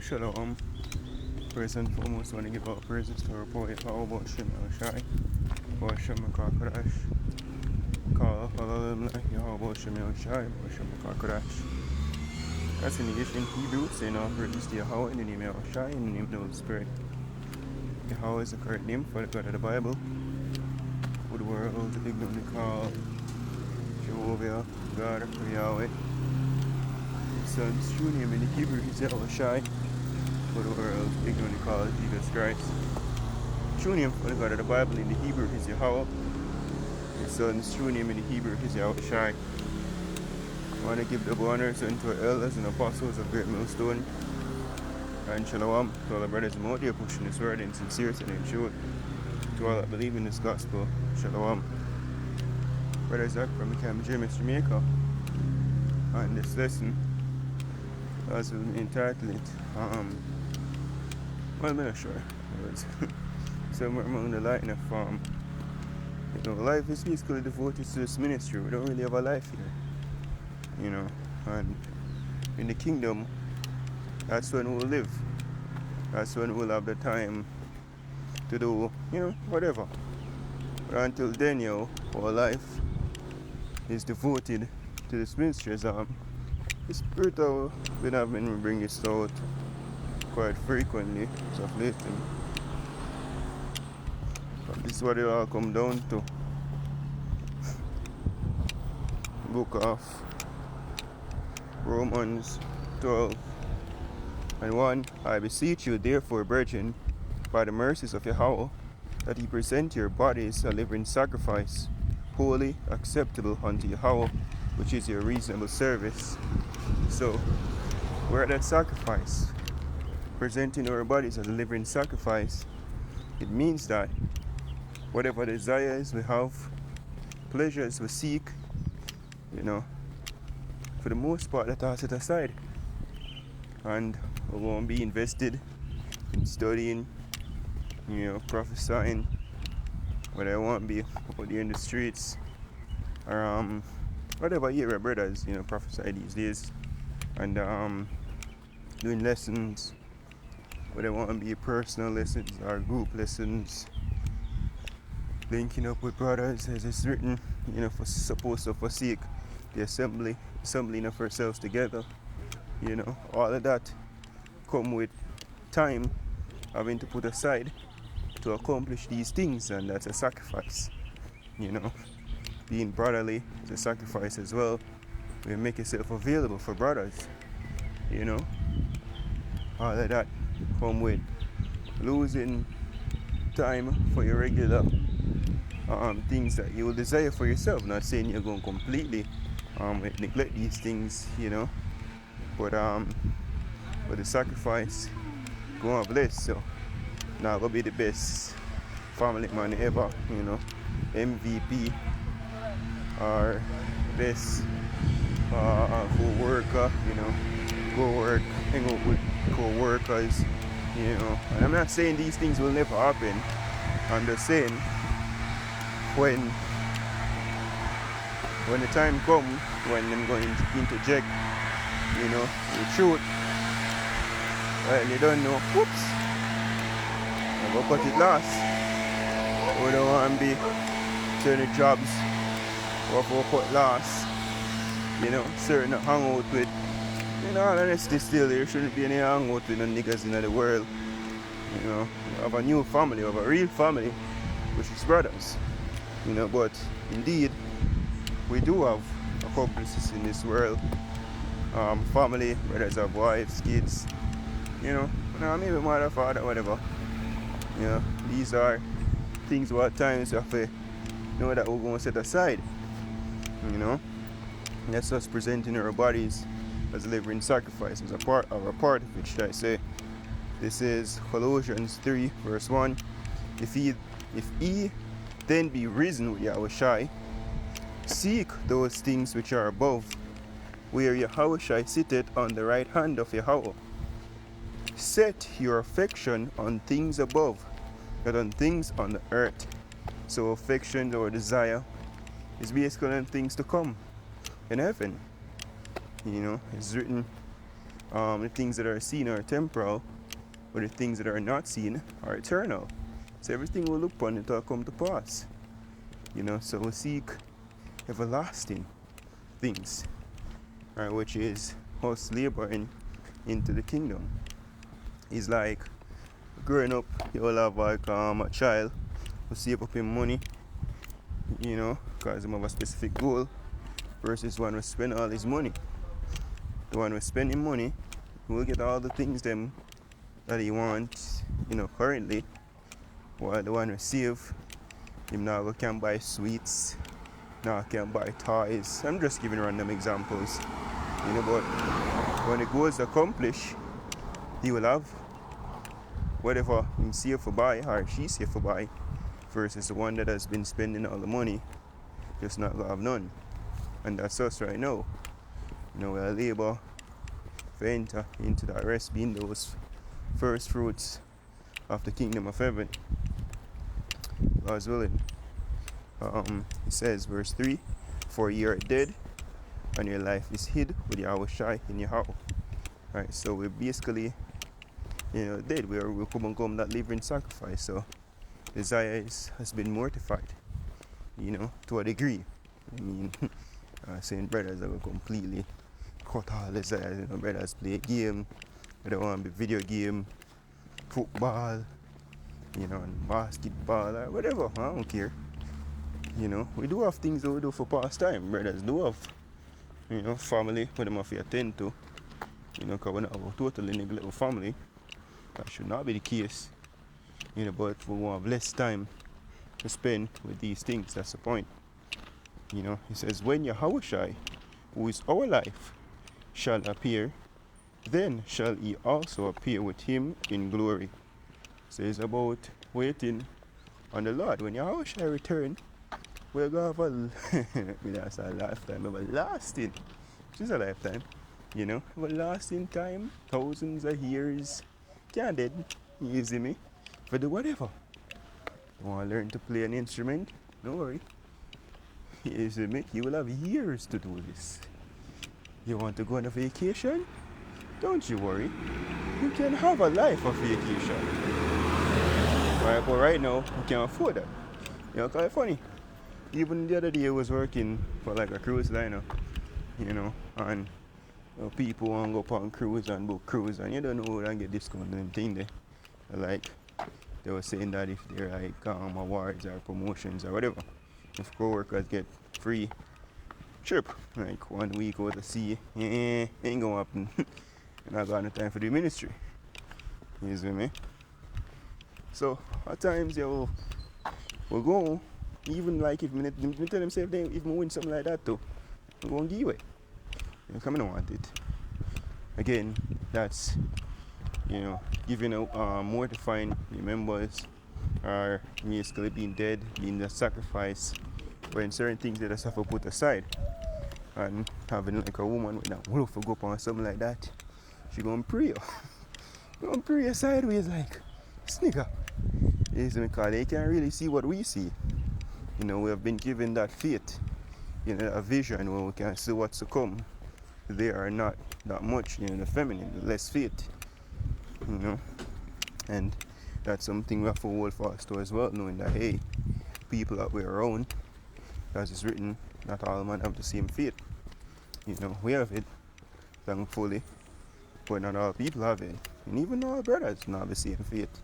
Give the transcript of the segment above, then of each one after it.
Shalom. First and foremost, I want to give all praises to our poet Yahawashi, Yahawashi, Yahawashi, Yahawashi, Call Yahawashi, Yahawashi, Yahawashi. That's in English. In Hebrew, saying all praises to Yahawah in the name of Yahawashi, in the name of the Holy Spirit. Yahawah is the correct name for the God of the Bible, who the world ignorantly call Jehovah, God of Yahweh. His son's true name in the Hebrew is Yahawashi, for the world ignorantly called Jesus Christ. True name for the God of the Bible in the Hebrew is Yahawah. His son's true name in the Hebrew is Yahawashi. I want to give the honors unto our elders and apostles of Great Millstone. And shalom to all the brothers and out there pushing this word in sincerity and in truth. To all that believe in this gospel, shalom. Brother Zach from the Camp James, Jamaica. And this lesson, as we entitled it, well, I'm not sure. It was somewhere among the line of, life is basically devoted to this ministry. We don't really have a life here, and in the kingdom, that's when we'll live. That's when we'll have the time to do, whatever. But until then, our life is devoted to this ministry. As the Spirit of we bring this out quite frequently as of late. But this is what it all come down to. Book of Romans 12 and 1. I beseech you, therefore, brethren, by the mercies of Yahawah, that ye present your bodies a living sacrifice, holy, acceptable unto Yahawah, which is your reasonable service. So, we're at that sacrifice, presenting our bodies as a living sacrifice. It means that whatever desires we have, pleasures we seek, for the most part, that are set aside. And we won't be invested in studying, prophesying, whether I won't be out there in the streets, or whatever your brothers, prophesy these days, and doing lessons, whether I want to be personal lessons or group lessons, linking up with brothers, as it's written, supposed to forsake the assembling of ourselves together. All of that come with time having to put aside to accomplish these things, and that's a sacrifice. Being brotherly is a sacrifice as well. We make yourself available for brothers. All of that come with losing time for your regular things that you will desire for yourself. Not saying you're going completely neglect these things, but the sacrifice gonna bless. So now gonna be the best family man ever, MVP or best co-worker, go work, hang out with co-workers, and I'm not saying these things will never happen. I'm just saying when the time comes when I'm going to interject, the truth, well, you don't know, whoops, I'm going to cut it last. We don't want to be certain jobs or for cut last, certain hang out with, all honesty still, there shouldn't be any hang out with no niggas in the world, we have a new family, we have a real family, which is brothers, but indeed, we do have accomplices in this world, family, brothers have wives, kids, maybe mother, father, whatever. These are things what at times you have to know that we're going to set aside. That's us presenting our bodies as a living sacrifice, as a part of it, should I say. This is Colossians 3, verse 1. If ye then be risen with Yahawashi, seek those things which are above, where Yahawashi sitteth on the right hand of Yahawah. Set your affection on things above, not on things on the earth. So affection or desire is basically on things to come in heaven. It's written The things that are seen are temporal, but the things that are not seen are eternal. So everything we look upon it will come to pass. So we seek everlasting things, right, which is us laboring into the kingdom. It's like growing up, you will have like a child who save up him money, because he have a specific goal, versus one who spend all his money. The one who spending money will get all the things them that he wants, currently, while the one who save, him now can buy sweets, now can buy toys. I'm just giving random examples, but when the goal is accomplished, he will have whatever he save for buy or she save for buy, versus the one that has been spending all the money just not gonna have none. And that's us right now. We are labor to enter into that rest, being those first fruits of the kingdom of heaven. God's willing. It says, verse 3, for ye are dead, and your life is hid with Yahawashi in Yahawah. Right, so we're basically, dead. We're come that living sacrifice. So desire has been mortified, to a degree. I mean, saying brothers are completely cut all desires. Brothers play a game, they don't want to be video game, football, and basketball or whatever. I don't care. We do have things that we do for pastime. Brothers do have, family for them to attend to. Because we don't have a totally neglected family. That should not be the case. But we want to have less time to spend with these things. That's the point. He says, when Yahawashi, who is our life, shall appear, then shall he also appear with him in glory. So it's about waiting on the Lord. When Yahawashi return, we're going to have that's a lifetime, everlasting. Which is a lifetime, everlasting time, thousands of years. Can't dead, you see me? But do whatever. You want to learn to play an instrument? Don't worry. You see me? You will have years to do this. You want to go on a vacation? Don't you worry. You can have a life of vacation. Right, but right now, you can't afford that. Because it's funny. Even the other day I was working for like a cruise liner, and people want to go up on cruise and book cruise, and you don't know and get discount and thing there. Like, they were saying that if they're like awards or promotions or whatever, if co-workers get free trip, like 1 week out to sea, ain't gonna happen. And I got no time for the ministry. You see me? So at times we'll go, even like if me tell them say if I win something like that too, I'm gonna give it. Come I don't want it. Again, that's giving out mortifying the members, or basically being dead, being a sacrifice, when certain things that have to put aside. And having like a woman with a wolf to go up on something like that, she gonna pray. Gonna pray sideways like snigger. Because they can't really see what we see. We have been given that faith, a vision where we can see what's to come. They are not that much, the feminine, the less faith, and that's something we have to hold fast to as well, knowing that, hey, people that we're around, as it's written, not all men have the same faith. We have it, thankfully, but not all people have it. And even all brothers don't have the same faith.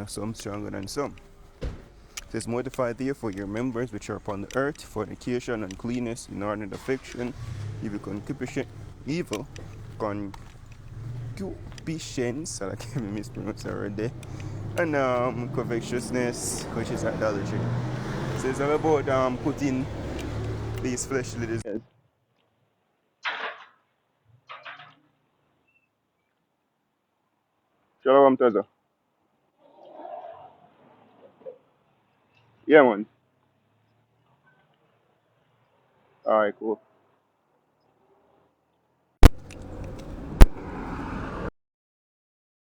Some stronger than some. It says, mortify therefore your members which are upon the earth, fornication, uncleanness, inordinate affection, evil concupiscence, I can't mispronounce that word there, and covetousness, which is idolatry. So it's all about putting these fleshly desires. Shalom, Taza. Yeah, man. Alright, cool.